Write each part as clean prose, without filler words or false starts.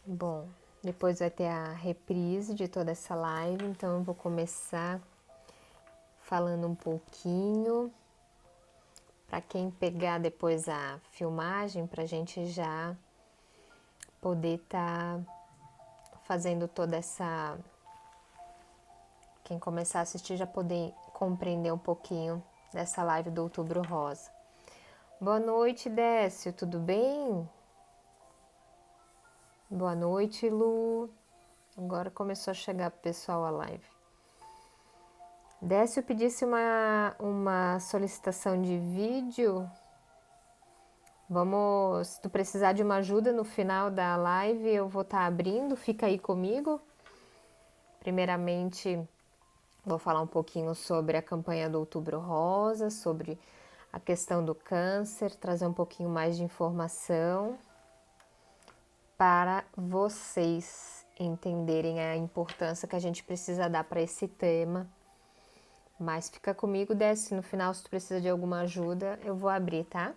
Bom, depois vai ter a reprise de toda essa live, então eu vou começar falando um pouquinho para quem pegar depois a filmagem, para a gente já poder estar fazendo toda essa. Quem começar a assistir já poder compreender um pouquinho dessa live do Outubro Rosa. Boa noite, Décio, tudo bem? Boa noite, Lu. Agora começou a chegar pro pessoal a live. Décio pedisse uma solicitação de vídeo. Vamos, se tu precisar de uma ajuda no final da live, eu vou estar abrindo, fica aí comigo. Primeiramente, vou falar um pouquinho sobre a campanha do Outubro Rosa, sobre a questão do câncer, trazer um pouquinho mais de informação para vocês entenderem a importância que a gente precisa dar para esse tema. Mas fica comigo, desce no final, se tu precisa de alguma ajuda, eu vou abrir, tá?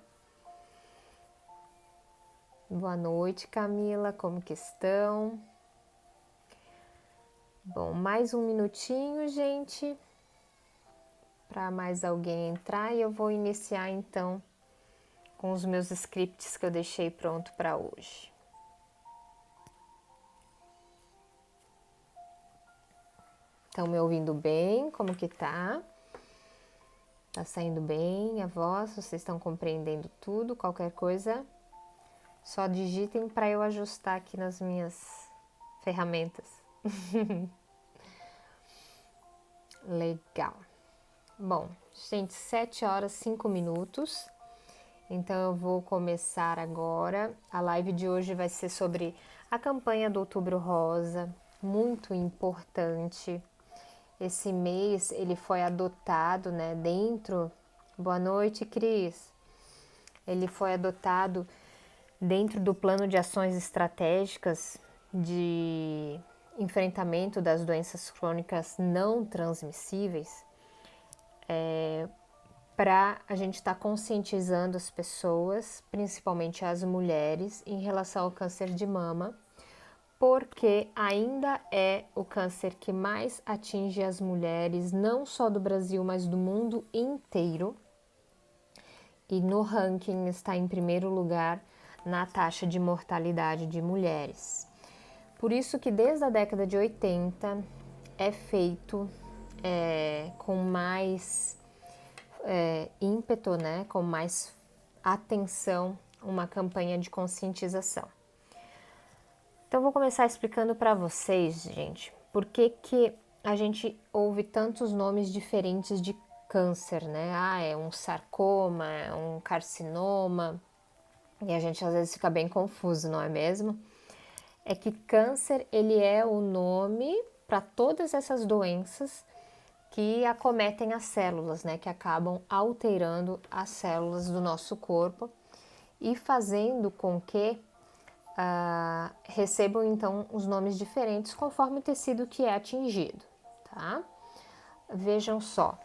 Boa noite, Camila, como que estão? Bom, mais um minutinho, gente, para mais alguém entrar e eu vou iniciar então com os meus scripts que eu deixei pronto para hoje. Estão me ouvindo bem? Como que tá? Tá saindo bem a voz? Vocês estão compreendendo tudo? Qualquer coisa, só digitem para eu ajustar aqui nas minhas ferramentas. Legal. Bom, gente, 7 horas 5 minutos. Então eu vou começar agora. A live de hoje vai ser sobre a campanha do Outubro Rosa, muito importante. Esse mês ele foi adotado, né, dentro. Boa noite, Cris. Ele foi adotado dentro do plano de ações estratégicas de enfrentamento das doenças crônicas não transmissíveis, para a gente estar conscientizando as pessoas, principalmente as mulheres, em relação ao câncer de mama, porque ainda é o câncer que mais atinge as mulheres, não só do Brasil, mas do mundo inteiro. E no ranking está em primeiro lugar na taxa de mortalidade de mulheres. Por isso que desde a década de 80 é feito com mais ímpeto, né, com mais atenção, uma campanha de conscientização. Então vou começar explicando para vocês, gente, por que a gente ouve tantos nomes diferentes de câncer, né? Ah, é um sarcoma, é um carcinoma, e a gente às vezes fica bem confuso, não é mesmo? É que câncer, ele é o nome para todas essas doenças que acometem as células, né? Que acabam alterando as células do nosso corpo e fazendo com que recebam então os nomes diferentes conforme o tecido que é atingido, tá? Vejam só,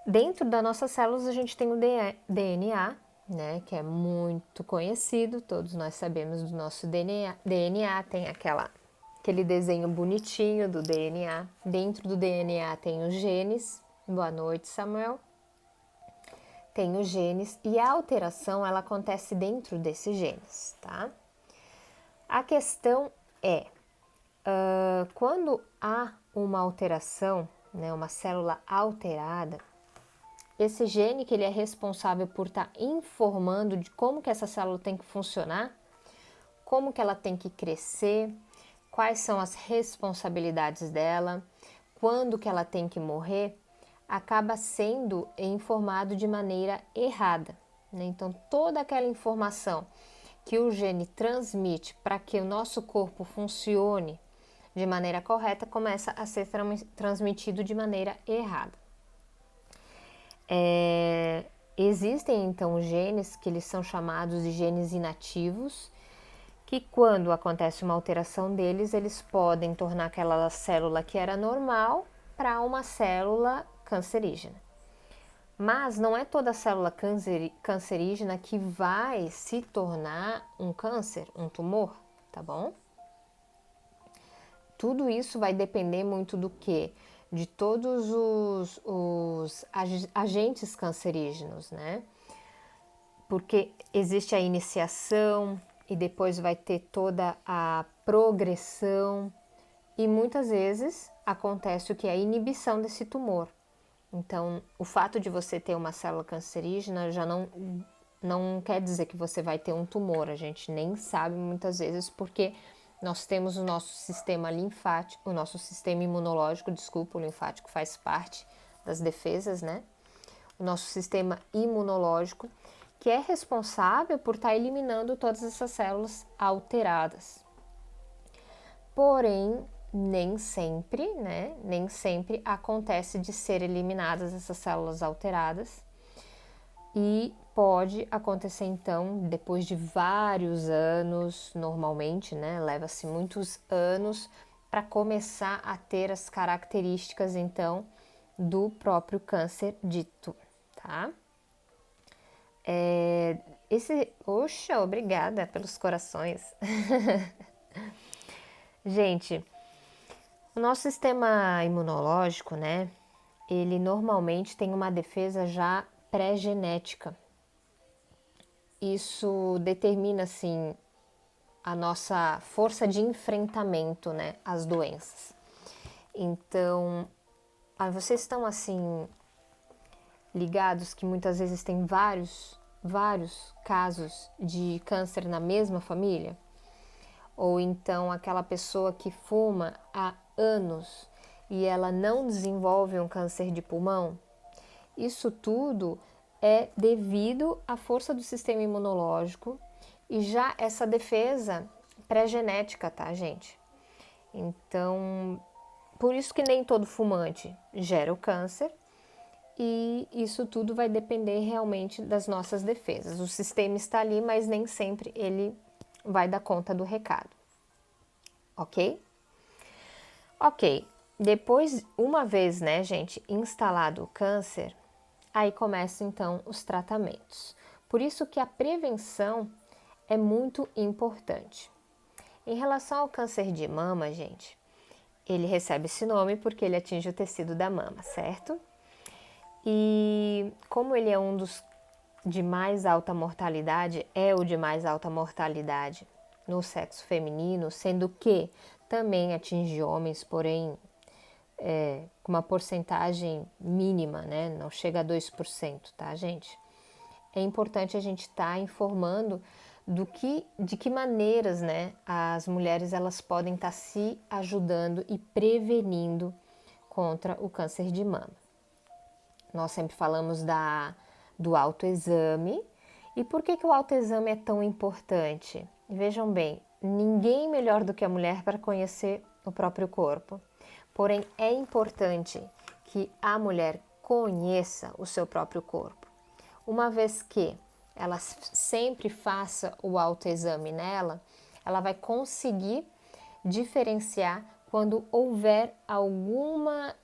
dentro das nossas células a gente tem o DNA, né, que é muito conhecido, todos nós sabemos do nosso DNA tem aquele desenho bonitinho do DNA, dentro do DNA tem os genes, boa noite, Samuel, tem os genes e a alteração ela acontece dentro desses genes, tá? A questão é, quando há uma alteração, né, uma célula alterada, esse gene que ele é responsável por estar informando de como que essa célula tem que funcionar, como que ela tem que crescer, quais são as responsabilidades dela, quando que ela tem que morrer, acaba sendo informado de maneira errada, né? Então, toda aquela informação que o gene transmite para que o nosso corpo funcione de maneira correta começa a ser transmitido de maneira errada. Existem então genes que eles são chamados de genes inativos, que quando acontece uma alteração deles, eles podem tornar aquela célula que era normal para uma célula cancerígena. Mas não é toda célula cancerígena que vai se tornar um câncer, um tumor, tá bom? Tudo isso vai depender muito do quê? De todos os agentes cancerígenos, né? Porque existe a iniciação e depois vai ter toda a progressão e muitas vezes acontece o que é a inibição desse tumor. Então, o fato de você ter uma célula cancerígena já não quer dizer que você vai ter um tumor. A gente nem sabe muitas vezes porque nós temos o nosso sistema linfático, o nosso sistema imunológico, desculpa, o linfático faz parte das defesas, né? O nosso sistema imunológico, que é responsável por estar eliminando todas essas células alteradas. Porém, nem sempre, né? Nem sempre acontece de ser eliminadas essas células alteradas. E pode acontecer então, depois de vários anos, normalmente, né? Leva-se muitos anos para começar a ter as características então do próprio câncer dito, tá? Oxa, obrigada pelos corações. Gente, o nosso sistema imunológico, né? Ele normalmente tem uma defesa já pré-genética. Isso determina, assim, a nossa força de enfrentamento, né, às doenças. Então, vocês estão, assim, ligados que muitas vezes tem vários casos de câncer na mesma família? Ou então aquela pessoa que fuma há anos e ela não desenvolve um câncer de pulmão? Isso tudo é devido à força do sistema imunológico e já essa defesa pré-genética, tá, gente? Então, por isso que nem todo fumante gera o câncer e isso tudo vai depender realmente das nossas defesas. O sistema está ali, mas nem sempre ele vai dar conta do recado, ok? Ok, depois, uma vez, né, gente, instalado o câncer, aí começam então os tratamentos. Por isso que a prevenção é muito importante. Em relação ao câncer de mama, gente, ele recebe esse nome porque ele atinge o tecido da mama, certo? E como ele é um dos de mais alta mortalidade, é o de mais alta mortalidade no sexo feminino, sendo que também atinge homens, porém com uma porcentagem mínima, né? Não chega a 2%, tá, gente? É importante a gente estar informando de que maneiras, né, as mulheres elas podem estar se ajudando e prevenindo contra o câncer de mama. Nós sempre falamos do autoexame. E por que o autoexame é tão importante? Vejam bem, ninguém melhor do que a mulher para conhecer o próprio corpo. Porém, é importante que a mulher conheça o seu próprio corpo. Uma vez que ela sempre faça o autoexame nela, ela vai conseguir diferenciar quando houver alguma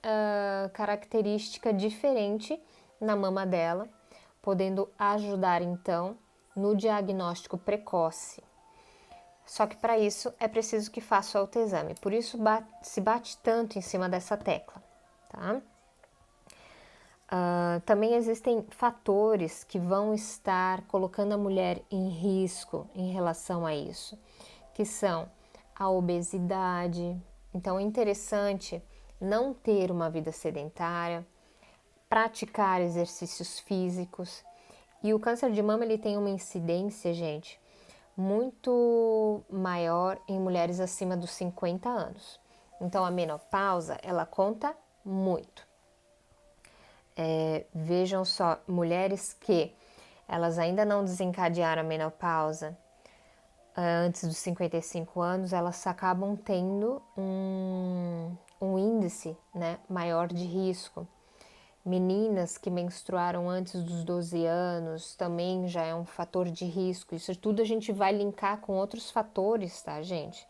característica diferente na mama dela, podendo ajudar então no diagnóstico precoce. Só que para isso é preciso que faça o autoexame, por isso se bate tanto em cima dessa tecla, tá? Também existem fatores que vão estar colocando a mulher em risco em relação a isso, que são a obesidade. Então é interessante não ter uma vida sedentária, praticar exercícios físicos. E o câncer de mama ele tem uma incidência, gente, muito maior em mulheres acima dos 50 anos. Então a menopausa, ela conta muito. Vejam só, mulheres que elas ainda não desencadearam a menopausa antes dos 55 anos, elas acabam tendo um índice, né, maior de risco. Meninas que menstruaram antes dos 12 anos também já é um fator de risco. Isso tudo a gente vai linkar com outros fatores, tá, gente?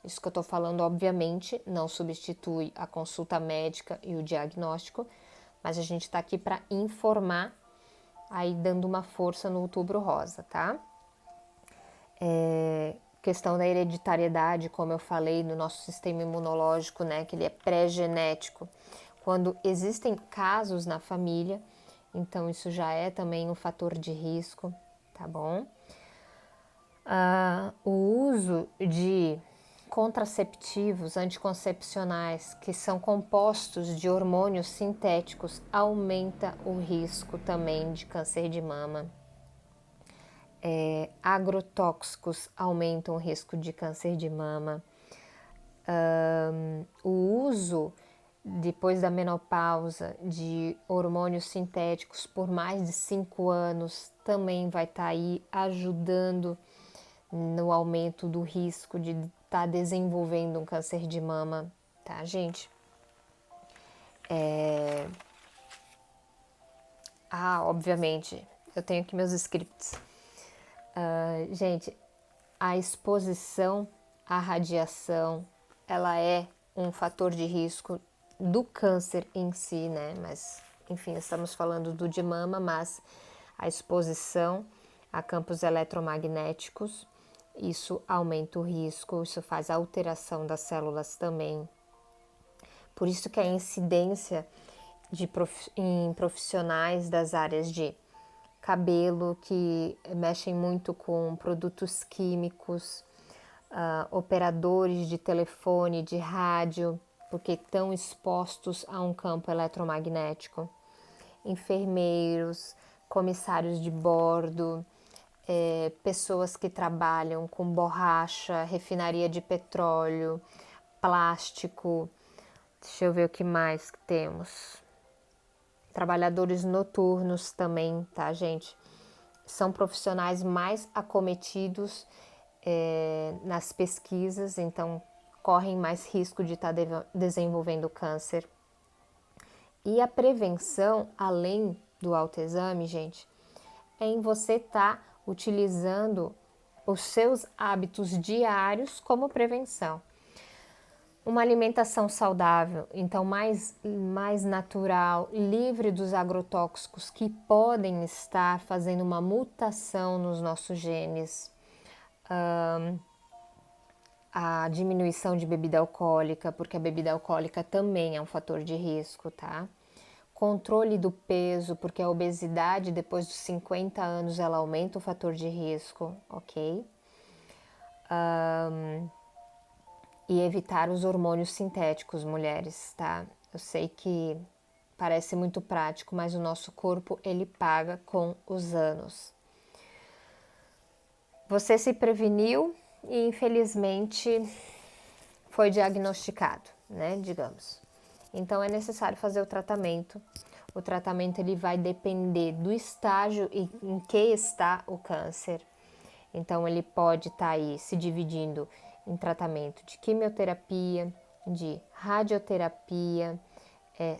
Isso que eu tô falando, obviamente, não substitui a consulta médica e o diagnóstico, mas a gente tá aqui para informar, aí dando uma força no Outubro Rosa, tá? Questão da hereditariedade, como eu falei, no nosso sistema imunológico, né, que ele é pré-genético. Quando existem casos na família, então isso já é também um fator de risco, tá bom? O uso de contraceptivos anticoncepcionais, que são compostos de hormônios sintéticos, aumenta o risco também de câncer de mama. Agrotóxicos aumentam o risco de câncer de mama. O uso, depois da menopausa, de hormônios sintéticos por mais de 5 anos também vai estar aí ajudando no aumento do risco de estar desenvolvendo um câncer de mama, tá, gente? Obviamente, eu tenho aqui meus scripts. Gente, a exposição à radiação, ela é um fator de risco do câncer em si, né? Mas, enfim, estamos falando do de mama, mas a exposição a campos eletromagnéticos, isso aumenta o risco, isso faz alteração das células também. Por isso que a incidência em profissionais das áreas de cabelo, que mexem muito com produtos químicos, operadores de telefone, de rádio, porque estão expostos a um campo eletromagnético, enfermeiros, comissários de bordo, pessoas que trabalham com borracha, refinaria de petróleo, plástico. Deixa eu ver o que mais que temos. Trabalhadores noturnos também, tá, gente? São profissionais mais acometidos nas pesquisas, então correm mais risco de estar desenvolvendo câncer. E a prevenção, além do autoexame, gente, é em você estar utilizando os seus hábitos diários como prevenção. Uma alimentação saudável, então mais natural, livre dos agrotóxicos que podem estar fazendo uma mutação nos nossos genes. A diminuição de bebida alcoólica, porque a bebida alcoólica também é um fator de risco, tá? Controle do peso, porque a obesidade depois dos 50 anos ela aumenta o fator de risco, ok? E evitar os hormônios sintéticos, mulheres, tá? Eu sei que parece muito prático, mas o nosso corpo ele paga com os anos. Você se preveniu e infelizmente foi diagnosticado, né, digamos. Então é necessário fazer o tratamento. O tratamento ele vai depender do estágio em que está o câncer. Então ele pode estar aí se dividindo em tratamento de quimioterapia, de radioterapia,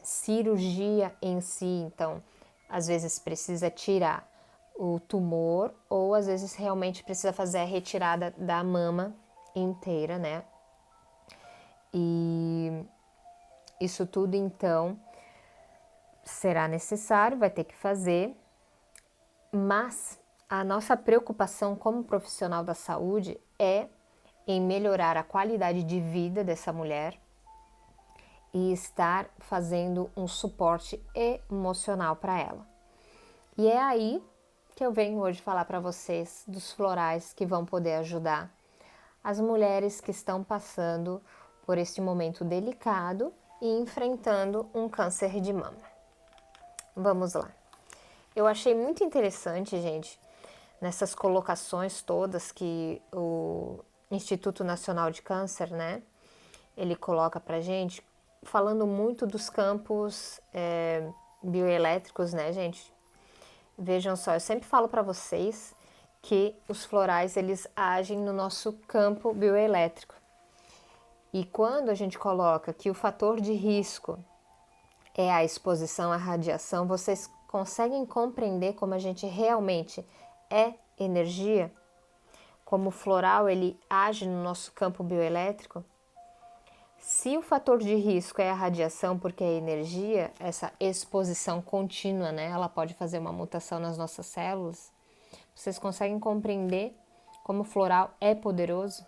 cirurgia em si. Então, às vezes precisa tirar o tumor ou às vezes realmente precisa fazer a retirada da mama inteira, né? E isso tudo então será necessário, vai ter que fazer, mas a nossa preocupação como profissional da saúde é em melhorar a qualidade de vida dessa mulher e estar fazendo um suporte emocional para ela. E é aí que eu venho hoje falar para vocês dos florais que vão poder ajudar as mulheres que estão passando por este momento delicado e enfrentando um câncer de mama. Vamos lá. Eu achei muito interessante, gente, nessas colocações todas que o Instituto Nacional de Câncer, né, ele coloca pra gente, falando muito dos campos bioelétricos, né, gente? Vejam só, eu sempre falo para vocês que os florais, eles agem no nosso campo bioelétrico. E quando a gente coloca que o fator de risco é a exposição à radiação, vocês conseguem compreender como a gente realmente é energia? Como o floral ele age no nosso campo bioelétrico? Se o fator de risco é a radiação, porque a energia, essa exposição contínua, né, ela pode fazer uma mutação nas nossas células, vocês conseguem compreender como o floral é poderoso?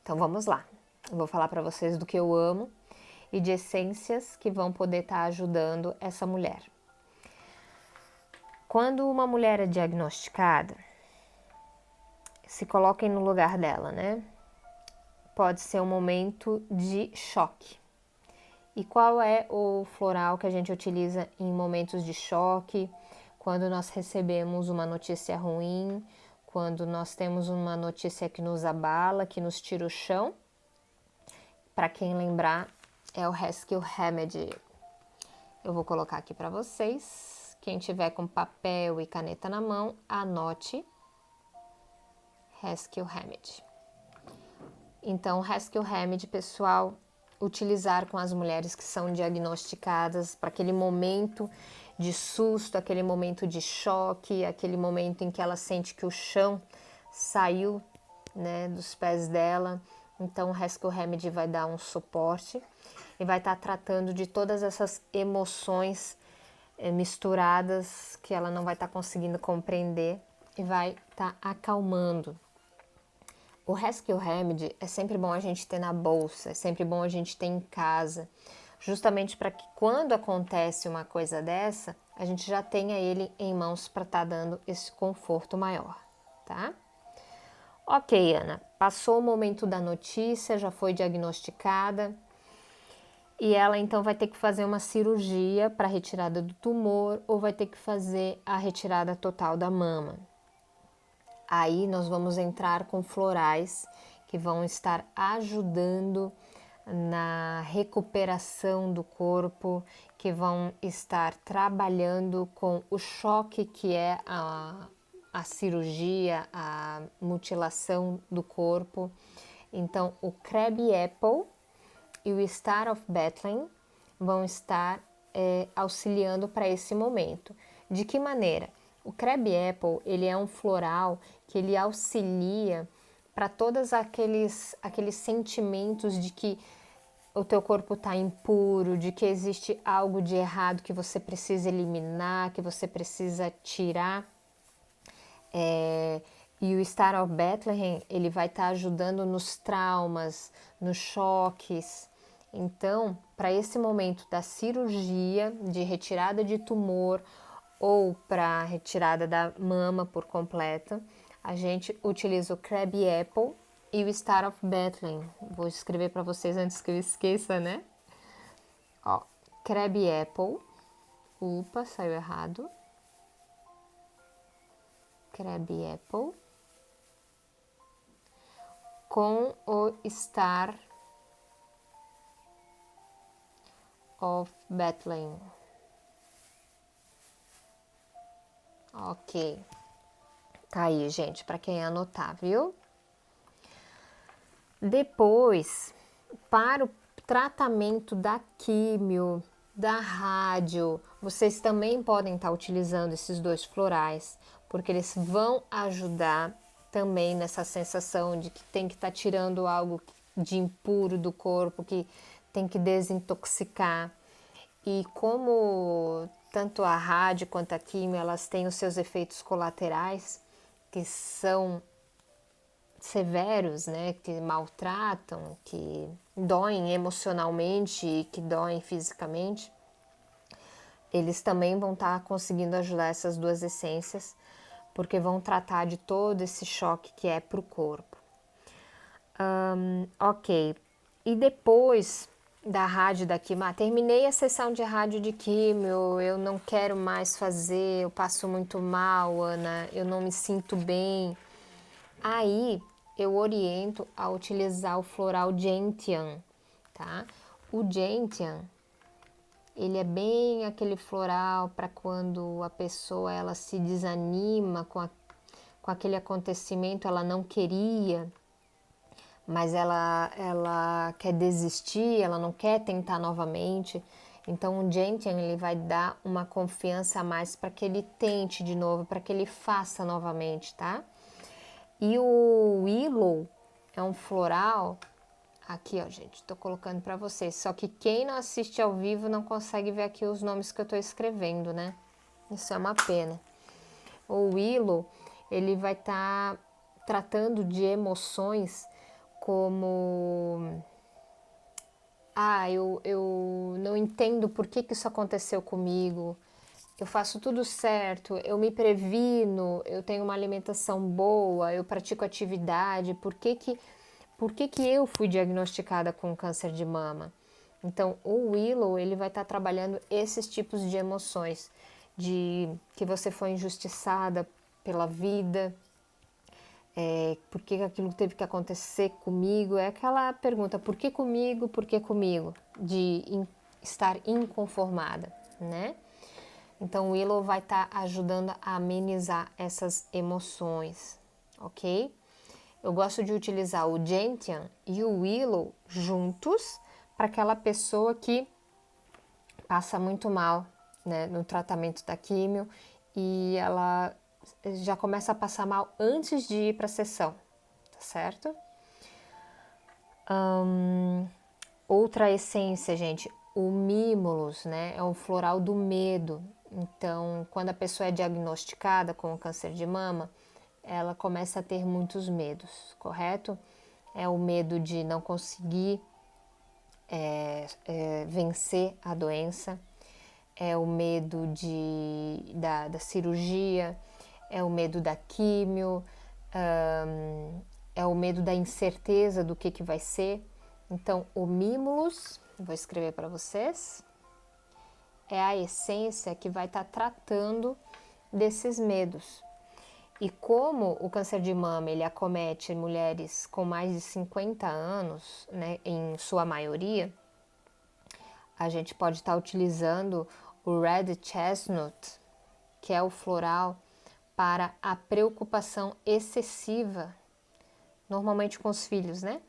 Então vamos lá. Eu vou falar para vocês do que eu amo e de essências que vão poder estar ajudando essa mulher. Quando uma mulher é diagnosticada, se coloquem no lugar dela, né? Pode ser um momento de choque. E qual é o floral que a gente utiliza em momentos de choque? Quando nós recebemos uma notícia ruim, quando nós temos uma notícia que nos abala, que nos tira o chão. Para quem lembrar, é o Rescue Remedy. Eu vou colocar aqui para vocês. Quem tiver com papel e caneta na mão, anote Rescue Remedy. Então, Rescue Remedy, pessoal, utilizar com as mulheres que são diagnosticadas para aquele momento de susto, aquele momento de choque, aquele momento em que ela sente que o chão saiu, né, dos pés dela. Então, o Rescue Remedy vai dar um suporte e vai estar tratando de todas essas emoções misturadas que ela não vai estar conseguindo compreender e vai estar acalmando. O Rescue Remedy é sempre bom a gente ter na bolsa, é sempre bom a gente ter em casa, justamente para que quando acontece uma coisa dessa, a gente já tenha ele em mãos para estar dando esse conforto maior, tá? Ok, Ana, passou o momento da notícia, já foi diagnosticada e ela então vai ter que fazer uma cirurgia para retirada do tumor ou vai ter que fazer a retirada total da mama. Aí nós vamos entrar com florais que vão estar ajudando na recuperação do corpo, que vão estar trabalhando com o choque que é a cirurgia, a mutilação do corpo. Então, o Crab Apple e o Star of Bethlehem vão estar auxiliando para esse momento. De que maneira? O Crab Apple, ele é um floral que ele auxilia para todos aqueles sentimentos de que o teu corpo está impuro, de que existe algo de errado que você precisa eliminar, que você precisa tirar. E o Star of Bethlehem, ele vai estar ajudando nos traumas, nos choques. Então, para esse momento da cirurgia, de retirada de tumor ou para retirada da mama por completa, a gente utiliza o Crab Apple e o Star of Bethlehem. Vou escrever para vocês antes que eu esqueça, né? Ó, Crab Apple. Upa, saiu errado. Crab Apple. Com o Star of Bethlehem. Ok. Tá aí, gente, para quem anotar, viu? Depois, para o tratamento da químio, da rádio, vocês também podem estar utilizando esses dois florais, porque eles vão ajudar também nessa sensação de que tem que estar tirando algo de impuro do corpo, que tem que desintoxicar. E como tanto a rádio quanto a químio, elas têm os seus efeitos colaterais, que são severos, né, que maltratam, que doem emocionalmente e que doem fisicamente, eles também vão estar conseguindo ajudar essas duas essências, porque vão tratar de todo esse choque que é para o corpo. Ok, e depois da rádio da quimio, terminei a sessão de rádio de químio, eu não quero mais fazer, eu passo muito mal, Ana, eu não me sinto bem. Aí eu oriento a utilizar o floral Gentian, tá? O Gentian, ele é bem aquele floral para quando a pessoa ela se desanima com aquele acontecimento, ela não queria, mas ela quer desistir, ela não quer tentar novamente. Então o Gentian ele vai dar uma confiança a mais para que ele tente de novo, para que ele faça novamente, tá? E o Willow é um floral Aqui, ó, gente, tô colocando para vocês. Só que quem não assiste ao vivo não consegue ver aqui os nomes que eu tô escrevendo, né? Isso é uma pena. O Willow, ele vai estar tratando de emoções como... eu não entendo por que isso aconteceu comigo. Eu faço tudo certo, eu me previno, eu tenho uma alimentação boa, eu pratico atividade. Por que que eu fui diagnosticada com câncer de mama? Então, o Willow, ele vai estar trabalhando esses tipos de emoções, de que você foi injustiçada pela vida, por que aquilo teve que acontecer comigo? É aquela pergunta, por que comigo, por que comigo? Estar inconformada, né? Então, o Willow vai estar ajudando a amenizar essas emoções, ok? Eu gosto de utilizar o Gentian e o Willow juntos para aquela pessoa que passa muito mal, né, no tratamento da químio e ela já começa a passar mal antes de ir para a sessão, tá certo? Outra essência, gente, o Mimulus, né, é um floral do medo. Então, quando a pessoa é diagnosticada com câncer de mama, ela começa a ter muitos medos, correto? É o medo de não conseguir vencer a doença, é o medo da cirurgia, é o medo da químio, é o medo da incerteza do que vai ser. Então, o Mimulus, vou escrever para vocês, é a essência que vai estar tratando desses medos. E como o câncer de mama ele acomete mulheres com mais de 50 anos, né, em sua maioria, a gente pode estar utilizando o Red Chestnut, que é o floral, para a preocupação excessiva, normalmente com os filhos, né?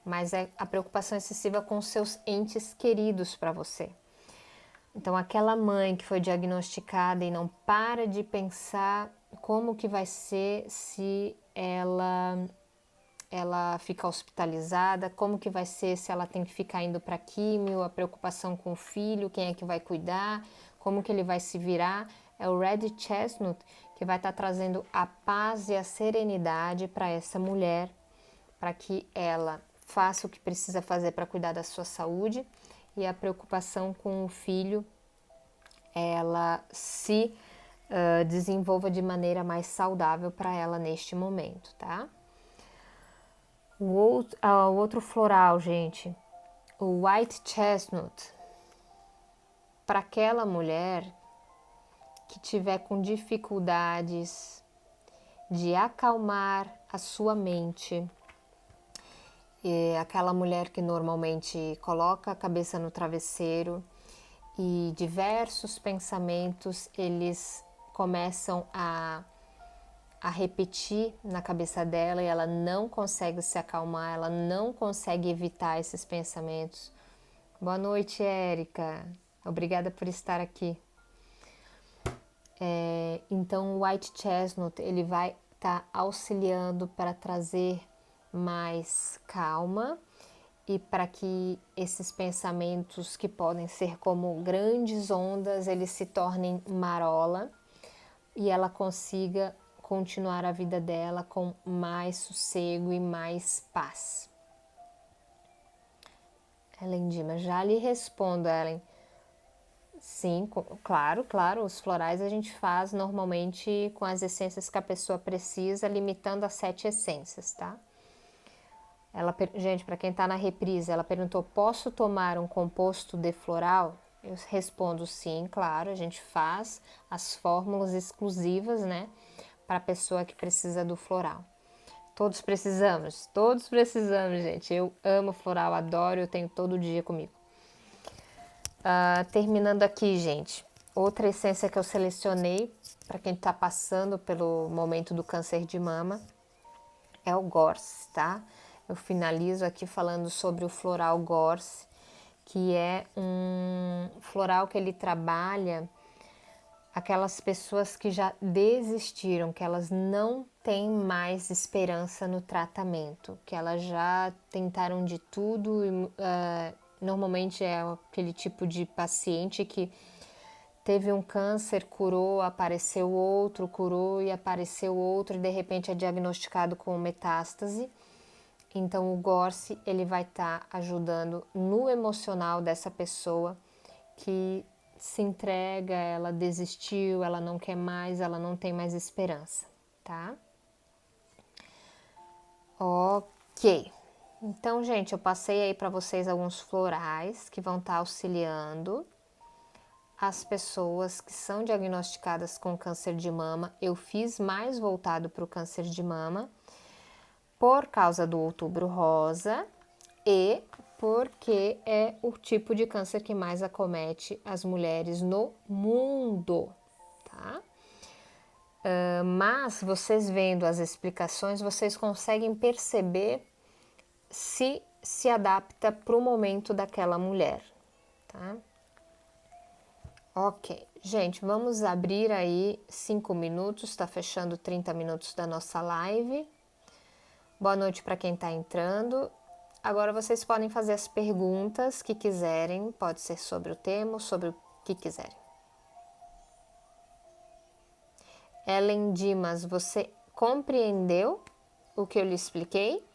Mas é a preocupação excessiva com seus entes queridos para você. Então, aquela mãe que foi diagnosticada e não para de pensar como que vai ser se ela fica hospitalizada, como que vai ser se ela tem que ficar indo para químio, a preocupação com o filho, quem é que vai cuidar, como que ele vai se virar. É o Red Chestnut que vai estar trazendo a paz e a serenidade para essa mulher, para que ela faça o que precisa fazer para cuidar da sua saúde e a preocupação com o filho ela se desenvolva de maneira mais saudável para ela neste momento, tá? O outro floral, gente, o White Chestnut, para aquela mulher que tiver com dificuldades de acalmar a sua mente, e aquela mulher que normalmente coloca a cabeça no travesseiro e diversos pensamentos eles começam a repetir na cabeça dela e ela não consegue se acalmar, ela não consegue evitar esses pensamentos. Boa noite, Érica. Obrigada por estar aqui. Então, o White Chestnut ele vai estar auxiliando para trazer mais calma e para que esses pensamentos que podem ser como grandes ondas, eles se tornem marola e ela consiga continuar a vida dela com mais sossego e mais paz. Ellen Dima, já lhe respondo, Ellen. Sim, claro, os florais a gente faz normalmente com as essências que a pessoa precisa, limitando a 7 essências, tá? Gente, para quem está na reprise, ela perguntou: posso tomar um composto de floral? Eu respondo sim, claro, a gente faz as fórmulas exclusivas, né, para a pessoa que precisa do floral. Todos precisamos, gente. Eu amo floral, adoro, eu tenho todo dia comigo. Terminando aqui, gente, outra essência que eu selecionei para quem está passando pelo momento do câncer de mama é o Gorse, tá? Eu finalizo aqui falando sobre o floral Gorse, que é um floral que ele trabalha aquelas pessoas que já desistiram, que elas não têm mais esperança no tratamento, que elas já tentaram de tudo e normalmente é aquele tipo de paciente que teve um câncer, curou, apareceu outro, curou e apareceu outro e de repente é diagnosticado com metástase. Então o Gorse ele vai estar ajudando no emocional dessa pessoa que se entrega, ela desistiu, ela não quer mais, ela não tem mais esperança, tá? Ok. Então, gente, eu passei aí para vocês alguns florais que vão estar auxiliando as pessoas que são diagnosticadas com câncer de mama. Eu fiz mais voltado para o câncer de mama por causa do Outubro Rosa e porque é o tipo de câncer que mais acomete as mulheres no mundo, tá? Mas vocês vendo as explicações, vocês conseguem perceber se adapta para o momento daquela mulher, tá? Ok, gente, vamos abrir aí 5 minutos, tá fechando 30 minutos da nossa live. Boa noite para quem tá entrando. Agora vocês podem fazer as perguntas que quiserem, pode ser sobre o tema, sobre o que quiserem. Ellen Dimas, você compreendeu o que eu lhe expliquei?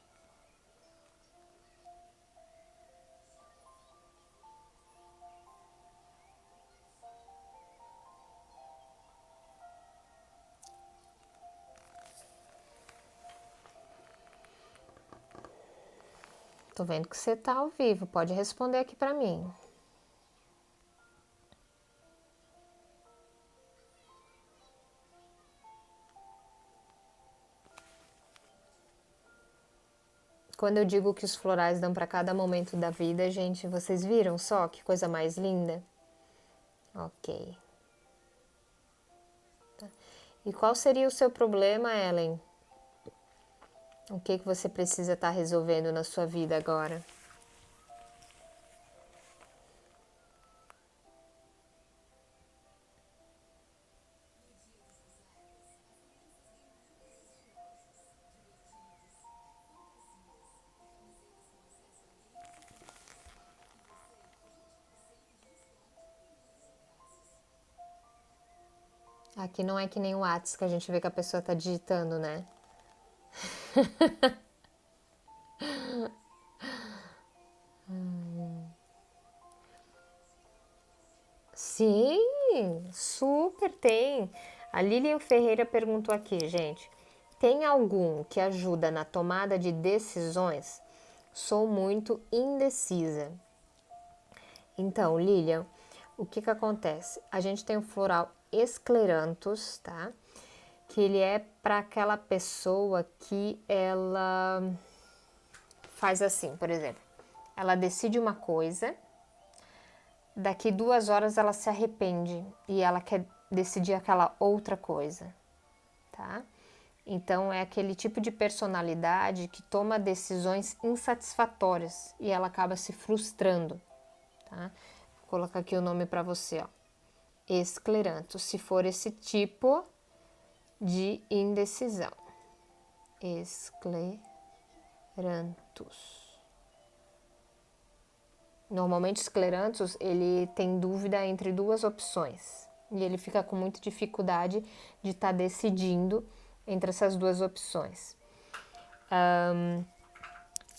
Tô vendo que você tá ao vivo, pode responder aqui para mim. Quando eu digo que os florais dão para cada momento da vida, gente, vocês viram só que coisa mais linda? Ok. Tá. E qual seria o seu problema, Ellen? O que você precisa estar resolvendo na sua vida agora? Aqui não é que nem o Whats que a gente vê que a pessoa tá digitando, né? Sim, super tem. A Lilian Ferreira perguntou aqui, gente. Tem algum que ajuda na tomada de decisões? Sou muito indecisa. Então, Lilian, o que acontece? A gente tem o floral escleranthus, tá? Que ele é para aquela pessoa que ela faz assim, por exemplo, ela decide uma coisa, daqui 2 horas ela se arrepende e ela quer decidir aquela outra coisa, tá? Então é aquele tipo de personalidade que toma decisões insatisfatórias e ela acaba se frustrando, tá? Vou colocar aqui o nome para você, ó. Escleranto, se for esse tipo de indecisão. Esclerantus. Normalmente, esclerantus, ele tem dúvida entre duas opções e ele fica com muita dificuldade de estar decidindo entre essas duas opções.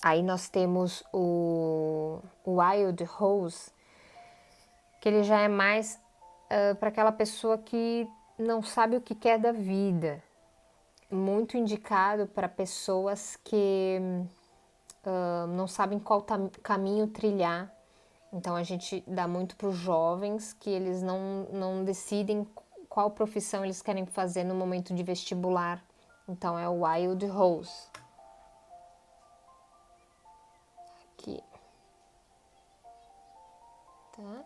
Aí nós temos o Wild Rose, que ele já é mais para aquela pessoa que não sabe o que quer da vida. Muito indicado para pessoas que não sabem qual caminho trilhar. Então a gente dá muito para os jovens que eles não decidem qual profissão eles querem fazer no momento de vestibular. Então é o Wild Rose. Aqui. Tá?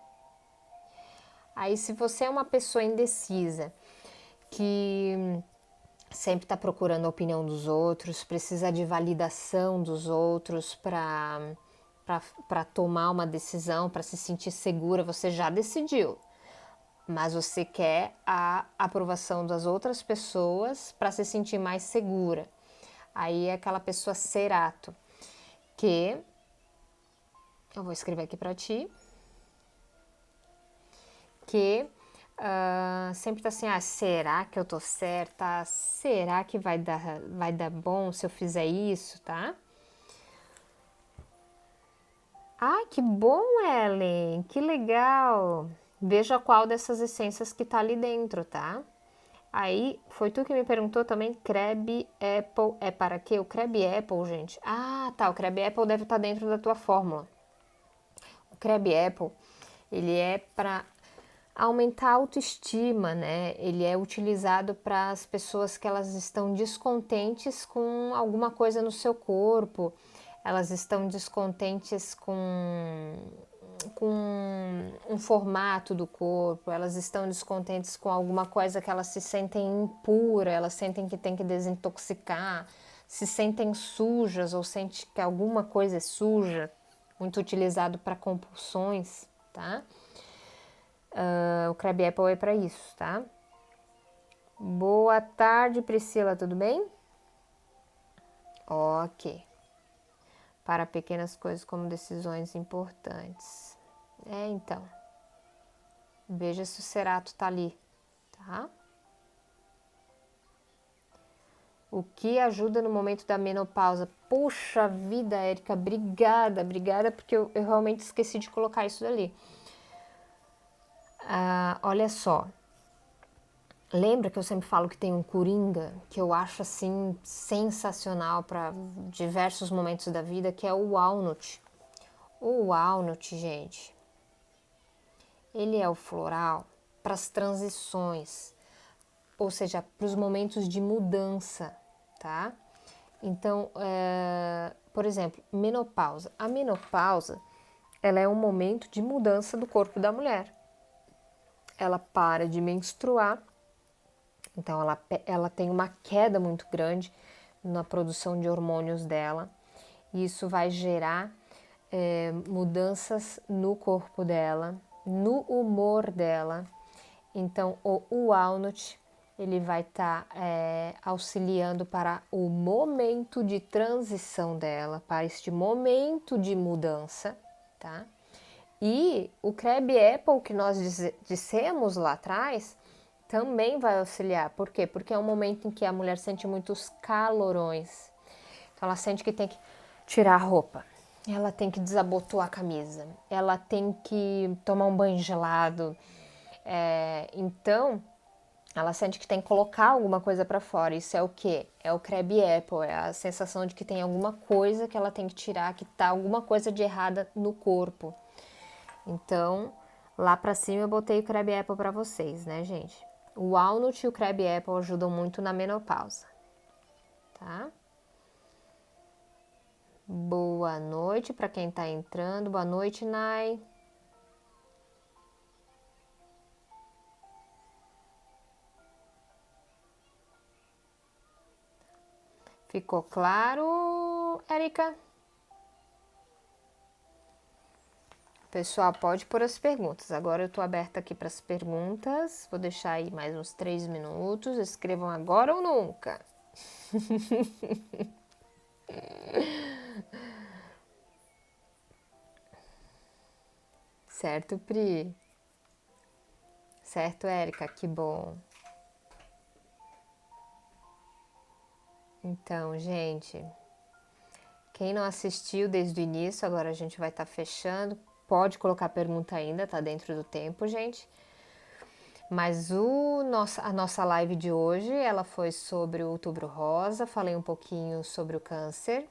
Aí se você é uma pessoa indecisa, que sempre está procurando a opinião dos outros, precisa de validação dos outros para tomar uma decisão, para se sentir segura, você já decidiu. mas você quer a aprovação das outras pessoas para se sentir mais segura. Aí é aquela pessoa cerato, que eu vou escrever aqui para ti, que sempre tá assim, será que eu tô certa? Será que vai dar bom se eu fizer isso, tá? Que bom, Ellen, que legal! Veja qual dessas essências que tá ali dentro, tá? Aí, foi tu que me perguntou também, Crab Apple é para quê? O Crab Apple, gente. Tá, o Crab Apple deve estar dentro da tua fórmula. O Crab Apple, ele é para aumentar a autoestima, né? Ele é utilizado para as pessoas que elas estão descontentes com alguma coisa no seu corpo, elas estão descontentes com um formato do corpo, elas estão descontentes com alguma coisa que elas se sentem impura, elas sentem que tem que desintoxicar, se sentem sujas ou sentem que alguma coisa é suja, muito utilizado para compulsões, tá? O Crab Apple é para isso, tá? Boa tarde, Priscila, tudo bem? Ok. Para pequenas coisas como decisões importantes. Então. Veja se o cerato tá ali, tá? O que ajuda no momento da menopausa? Puxa vida, Érica, obrigada, porque eu realmente esqueci de colocar isso ali. Olha só. Lembra que eu sempre falo que tem um coringa, que eu acho assim sensacional para diversos momentos da vida, que é o walnut. O walnut, gente, ele é o floral para as transições, ou seja, para os momentos de mudança, tá? Então, por exemplo, menopausa. A menopausa, ela é um momento de mudança do corpo da mulher. Ela para de menstruar, então ela tem uma queda muito grande na produção de hormônios dela. E isso vai gerar mudanças no corpo dela, no humor dela. Então, o walnut ele vai estar auxiliando para o momento de transição dela, para este momento de mudança, tá? E o Crab Apple que nós dissemos lá atrás também vai auxiliar. Por quê? Porque é um momento em que a mulher sente muitos calorões. Então ela sente que tem que tirar a roupa, ela tem que desabotoar a camisa, ela tem que tomar um banho gelado. Então ela sente que tem que colocar alguma coisa para fora. Isso é o quê? É o Crab Apple, é a sensação de que tem alguma coisa que ela tem que tirar, que tá alguma coisa de errada no corpo. Então, lá pra cima eu botei o Crab Apple pra vocês, né, gente? O Walnut e o Crab Apple ajudam muito na menopausa, tá? Boa noite pra quem tá entrando. Boa noite, Nai. Ficou claro, Érica? Pessoal, pode pôr as perguntas. Agora eu tô aberta aqui para as perguntas. Vou deixar aí mais uns 3 minutos. Escrevam agora ou nunca. Certo, Pri? Certo, Érica? Que bom. Então, gente, quem não assistiu desde o início, agora a gente vai estar fechando. Pode colocar pergunta ainda, tá dentro do tempo, gente. Mas a nossa live de hoje, ela foi sobre o Outubro Rosa. Falei um pouquinho sobre o câncer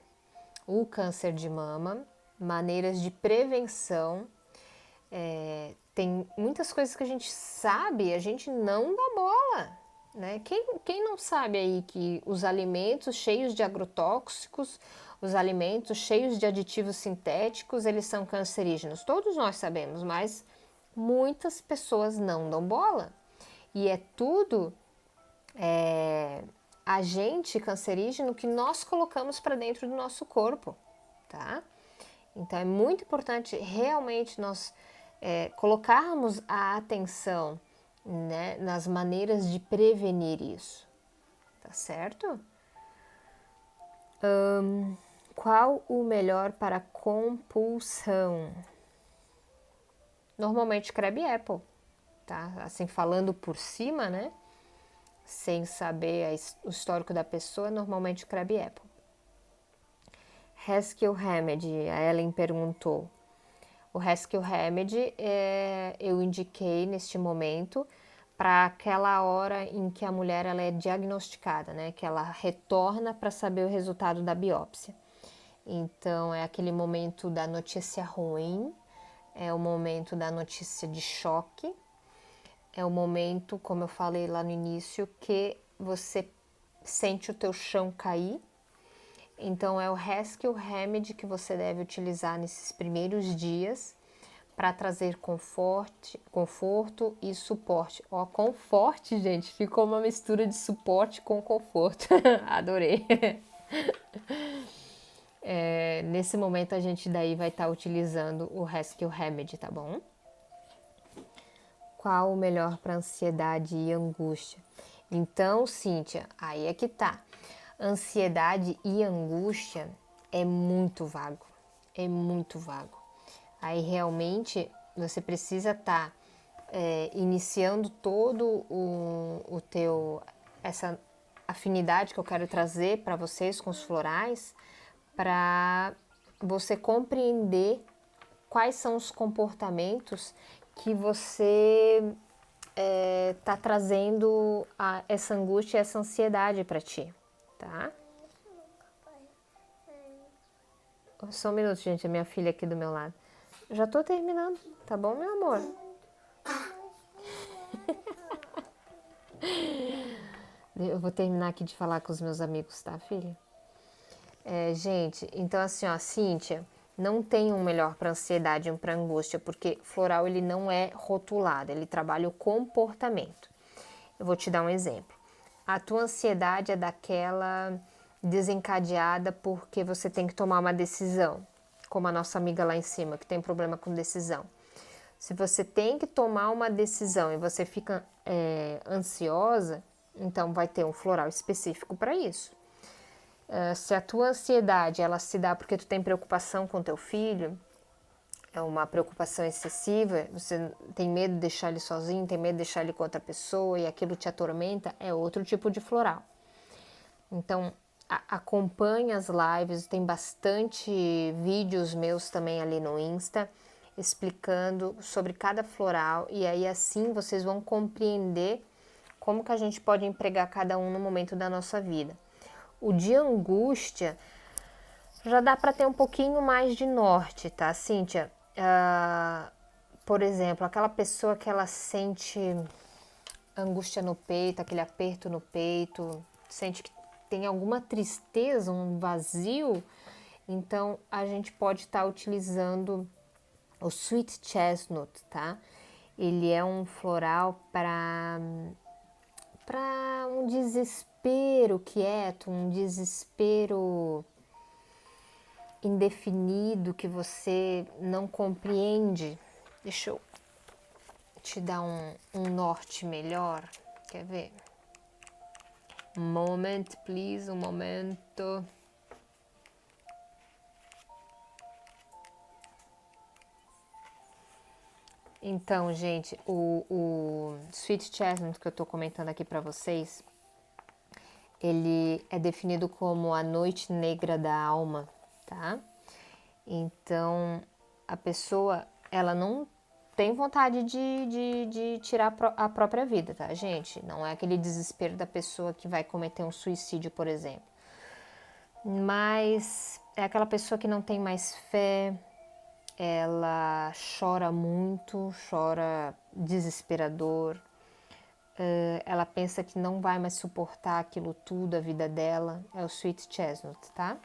de mama, maneiras de prevenção. Tem muitas coisas que a gente sabe, a gente não dá bola. Né? Quem não sabe aí que os alimentos cheios de agrotóxicos, os alimentos cheios de aditivos sintéticos, eles são cancerígenos? Todos nós sabemos, mas muitas pessoas não dão bola. E é tudo agente cancerígeno que nós colocamos para dentro do nosso corpo, tá? Então é muito importante realmente nós colocarmos a atenção né, nas maneiras de prevenir isso, tá certo? Qual o melhor para compulsão? Normalmente Crab Apple, tá? Assim, falando por cima, né? Sem saber o histórico da pessoa, normalmente Crab Apple. Rescue Remedy, a Ellen perguntou. O Rescue Remedy eu indiquei neste momento para aquela hora em que a mulher ela é diagnosticada, né? Que ela retorna para saber o resultado da biópsia. Então é aquele momento da notícia ruim, é o momento da notícia de choque, é o momento, como eu falei lá no início, que você sente o teu chão cair. Então é o Rescue Remedy que você deve utilizar nesses primeiros dias para trazer conforto e suporte. Ó, conforto, gente, ficou uma mistura de suporte com conforto. Adorei. Nesse momento a gente daí vai estar utilizando o Rescue Remedy, tá bom? Qual o melhor para ansiedade e angústia? Então, Cíntia, aí é que tá. Ansiedade e angústia é muito vago. É muito vago. Aí realmente você precisa estar iniciando todo essa afinidade que eu quero trazer para vocês com os florais, para você compreender quais são os comportamentos que você tá trazendo essa angústia, essa ansiedade para ti, tá? Só um minuto, gente, a minha filha aqui do meu lado. Já tô terminando, tá bom, meu amor? Eu vou terminar aqui de falar com os meus amigos, tá, filha? Gente, então assim, ó, Cíntia, não tem um melhor para ansiedade e um para angústia, porque floral ele não é rotulado, ele trabalha o comportamento. Eu vou te dar um exemplo. A tua ansiedade é daquela desencadeada porque você tem que tomar uma decisão, como a nossa amiga lá em cima, que tem problema com decisão. Se você tem que tomar uma decisão e você fica ansiosa, então vai ter um floral específico para isso. Se a tua ansiedade ela se dá porque tu tem preocupação com teu filho, é uma preocupação excessiva, você tem medo de deixar ele sozinho, tem medo de deixar ele com outra pessoa e aquilo te atormenta, é outro tipo de floral. Então, acompanhe as lives, tem bastante vídeos meus também ali no Insta, explicando sobre cada floral, e aí assim vocês vão compreender como que a gente pode empregar cada um no momento da nossa vida. O de angústia já dá para ter um pouquinho mais de norte, tá, Cíntia? Por exemplo, aquela pessoa que ela sente angústia no peito, aquele aperto no peito, sente que tem alguma tristeza, um vazio, então a gente pode estar utilizando o Sweet Chestnut, tá? Ele é um floral para um desespero quieto, um desespero indefinido que você não compreende. Deixa eu te dar um norte melhor. Quer ver? Moment, please, um momento. Então, gente, o Sweet Chestnut que eu tô comentando aqui pra vocês, ele é definido como a noite negra da alma, tá? Então, a pessoa, ela não tem vontade de tirar a própria vida, tá, gente? Não é aquele desespero da pessoa que vai cometer um suicídio, por exemplo. Mas é aquela pessoa que não tem mais fé, ela chora muito, chora desesperador, ela pensa que não vai mais suportar aquilo tudo, a vida dela. É o Sweet Chestnut, tá?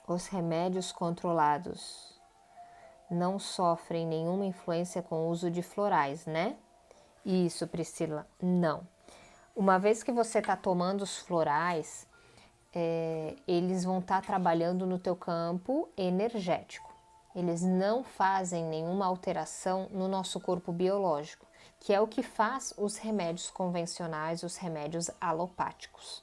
Os remédios controlados não sofrem nenhuma influência com o uso de florais, né? Isso, Priscila, não. Uma vez que você está tomando os florais, eles vão estar trabalhando no teu campo energético. Eles não fazem nenhuma alteração no nosso corpo biológico, que é o que faz os remédios convencionais, os remédios alopáticos.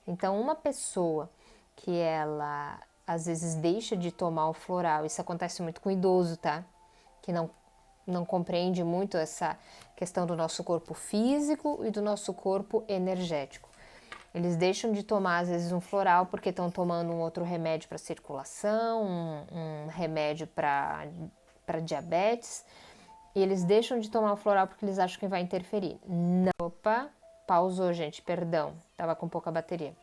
Então, uma pessoa que ela às vezes deixa de tomar o floral, isso acontece muito com idoso, tá? Que não compreende muito essa questão do nosso corpo físico e do nosso corpo energético. Eles deixam de tomar, às vezes, um floral porque estão tomando um outro remédio para circulação, um remédio para diabetes, e eles deixam de tomar o floral porque eles acham que vai interferir. Não. Opa, pausou, gente, perdão, tava com pouca bateria.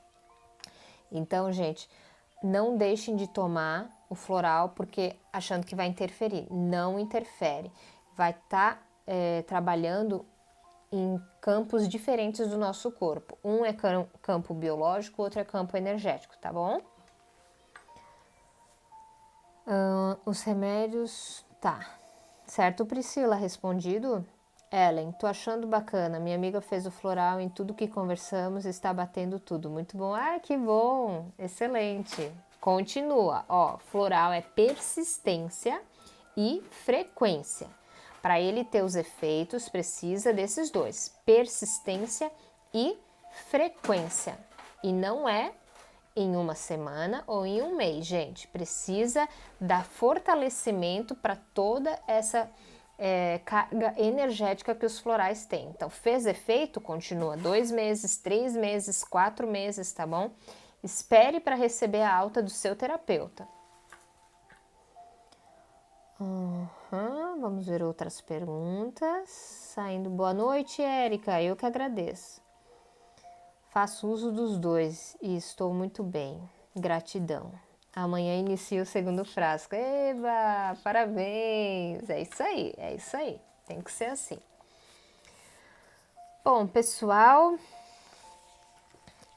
Então, gente, não deixem de tomar o floral porque achando que vai interferir. Não interfere. Vai estar trabalhando em campos diferentes do nosso corpo. Um é campo biológico, o outro é campo energético, tá bom? Os remédios, tá. Certo, Priscila, respondido? Ellen, tô achando bacana. Minha amiga fez o floral em tudo que conversamos, está batendo tudo. Muito bom. Ah, que bom. Excelente. Continua. Ó, floral é persistência e frequência. Para ele ter os efeitos, precisa desses dois: persistência e frequência. E não é em uma semana ou em um mês, gente. Precisa dar fortalecimento para toda essa carga energética que os florais têm. Então, fez efeito, continua 2 meses, 3 meses, 4 meses, tá bom? Espere para receber a alta do seu terapeuta. Vamos ver outras perguntas. Saindo, boa noite, Érica. Eu que agradeço. Faço uso dos dois e estou muito bem. Gratidão. Amanhã inicio o segundo frasco. Eba, parabéns! É isso aí, é isso aí. Tem que ser assim. Bom, pessoal,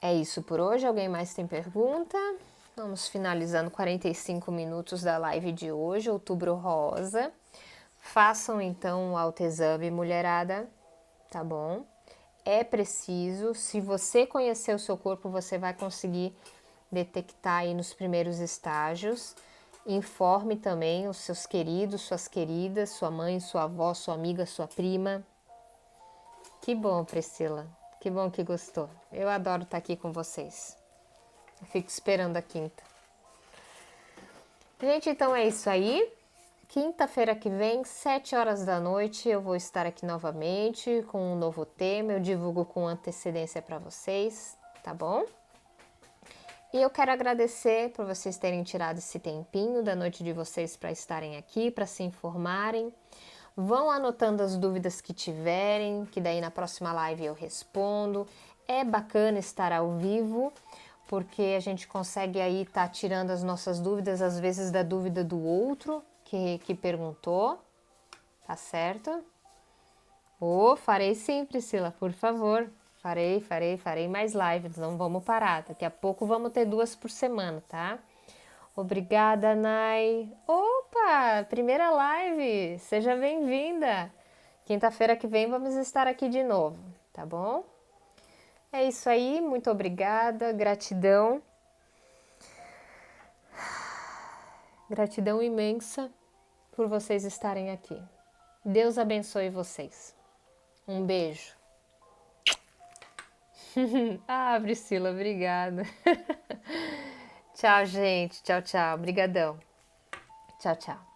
é isso por hoje. Alguém mais tem pergunta? Vamos finalizando 45 minutos da live de hoje, Outubro Rosa. Façam então o autoexame, mulherada, tá bom? É preciso, se você conhecer o seu corpo, você vai conseguir detectar aí nos primeiros estágios. Informe também os seus queridos, suas queridas, sua mãe, sua avó, sua amiga, sua prima. Que bom, Priscila. Que bom que gostou. Eu adoro estar aqui com vocês. Eu fico esperando a quinta. Gente, então é isso aí. Quinta-feira que vem, 7 horas da noite, eu vou estar aqui novamente com um novo tema. Eu divulgo com antecedência para vocês, tá bom? E eu quero agradecer por vocês terem tirado esse tempinho da noite de vocês para estarem aqui, para se informarem. Vão anotando as dúvidas que tiverem, que daí na próxima live eu respondo. É bacana estar ao vivo, porque a gente consegue aí estar tirando as nossas dúvidas, às vezes da dúvida do outro que perguntou, tá certo? Farei sim, Priscila, por favor. Farei mais lives, não vamos parar. Daqui a pouco vamos ter 2 por semana, tá? Obrigada, Nai. Opa, primeira live, seja bem-vinda. Quinta-feira que vem vamos estar aqui de novo, tá bom? É isso aí, muito obrigada, gratidão. Gratidão imensa por vocês estarem aqui. Deus abençoe vocês. Um beijo. Ah, Priscila, obrigada. Tchau, gente. Tchau, tchau. Obrigadão. Tchau, tchau.